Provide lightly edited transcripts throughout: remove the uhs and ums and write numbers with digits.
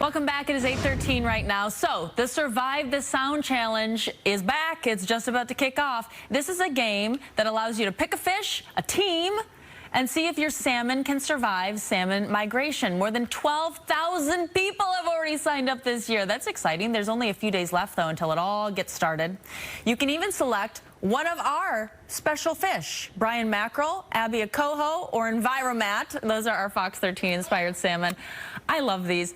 Welcome back. It is 8:13 right now. So the Survive the Sound Challenge is back. It's just about to kick off. This is a game that allows you to pick a fish, a team, and see if your salmon can survive salmon migration. More than 12,000 people have already signed up this year. That's exciting. There's only a few days left, though, until it all gets started. You can even select one of our special fish, Brian mackerel, Abby coho, or Enviromat. Those are our Fox 13 inspired salmon. I love these.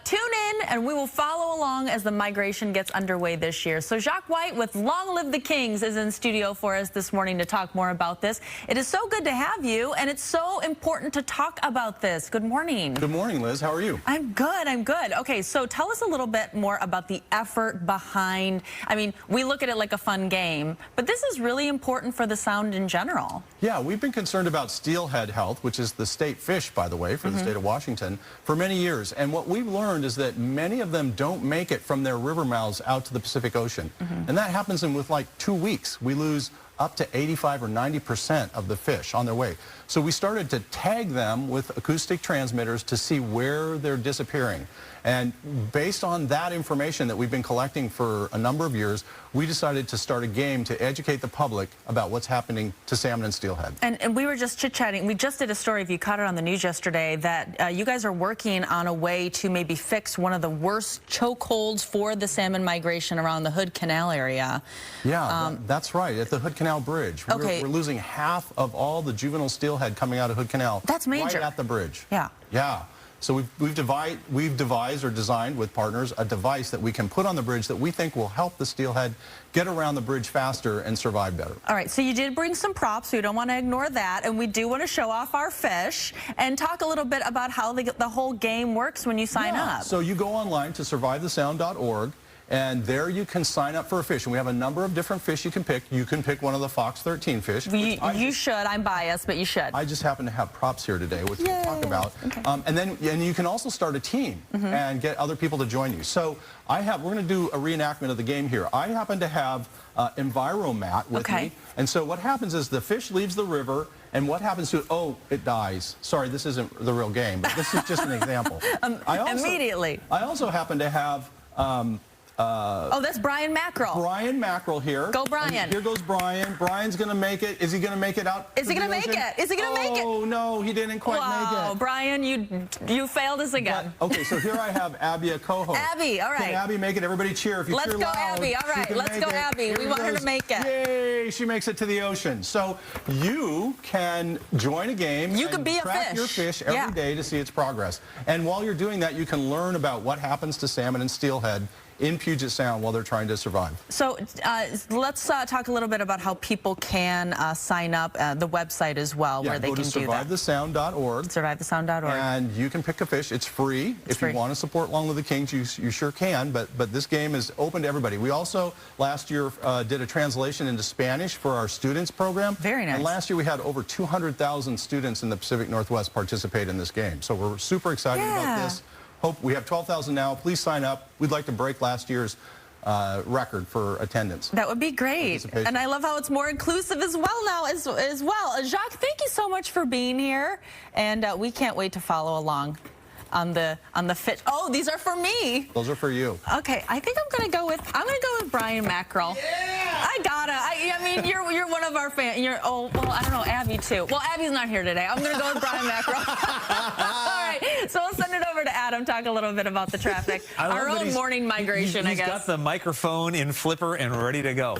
Tune in and we will follow along as the migration gets underway this year. So Jacques White with Long Live the Kings is in studio for us this morning to talk more about this. It is so good to have you, and it's so important to talk about this. Good morning. Good morning, Liz. How are you? I'm good. I'm good. Okay, so tell us a little bit more about the effort behind, I mean, we look at it like a fun game, but this is really important for the sound in general. Yeah, we've been concerned about steelhead health, which is the state fish, by the way, for the state of Washington, for many years. And what we've learned is that many of them don't make it from their river mouths out to the Pacific Ocean. And that happens in with like 2 weeks. We lose up to 85 or 90% of the fish on their way. So we started to tag them with acoustic transmitters to see where they're disappearing. And based on that information that we've been collecting for a number of years, we decided to start a game to educate the public about what's happening to salmon and steelhead. And we were just chit-chatting. We just did a story, if you caught it on the news yesterday, that you guys are working on a way to maybe fix one of the worst chokeholds for the salmon migration around the Hood Canal area. Yeah, that's right, at the Hood Canal Bridge. Okay. We're losing half of all the juvenile steelhead coming out of Hood Canal. That's major. Right at the bridge. Yeah. Yeah. So we've devised or designed with partners a device that we can put on the bridge that we think will help the steelhead get around the bridge faster and survive better. All right, so you did bring some props, so we don't want to ignore that, and we do want to show off our fish and talk a little bit about how the whole game works when you sign up. So you go online to survivethesound.org. And there you can sign up for a fish. And we have a number of different fish you can pick. You can pick one of the Fox 13 fish. You should. I'm biased, but you should. I just happen to have props here today, which we'll talk about. Okay. And you can also start a team and get other people to join you. So we're going to do a reenactment of the game here. I happen to have Enviromat with me. And so what happens is the fish leaves the river, and what happens to it? Oh, it dies. Sorry, this isn't the real game, but this is just an example. Immediately. I also happen to have... oh, that's Brian mackerel. Brian mackerel here. Go, Brian. And here goes Brian. Brian's going to make it. Is he going to make it out? Is he going to make it? Is he going to make it? Oh, no, he didn't quite make it. Oh, Brian, you failed us again. But, okay, so here I have Abby coho. Abby, all right. Can Abby make it? Everybody cheer if you cheer loud. Let's go, Abby. All right, let's go, Abby. We want her to make it. Yay, she makes it to the ocean. So you can join a game. You can be a track fish. your fish every day to see its progress. And while you're doing that, you can learn about what happens to salmon and steelhead in Puget Sound while they're trying to survive. So let's talk a little bit about how people can sign up, the website as well, where they can do that. Go to survivethesound.org. Survivethesound.org. And you can pick a fish. It's free. If you want to support Long Live the Kings, you sure can, but this game is open to everybody. We also, last year, did a translation into Spanish for our students program. Very nice. And last year we had over 200,000 students in the Pacific Northwest participate in this game. So we're super excited about this. We have 12,000 now. Please sign up. We'd like to break last year's record for attendance. That would be great. And I love how it's more inclusive as well now as well. Jacques, thank you so much for being here. And we can't wait to follow along on the fish. Oh, these are for me. Those are for you. Okay, I think I'm gonna go with Brian mackerel. Yeah! I mean, you're one of our fans. Oh, well, I don't know, Abby too. Well, Abby's not here today. I'm gonna go with Brian mackerel. All right, so we'll send it over to Adam, talk a little bit about the traffic. Our own morning migration, I guess. He's got the microphone in flipper and ready to go.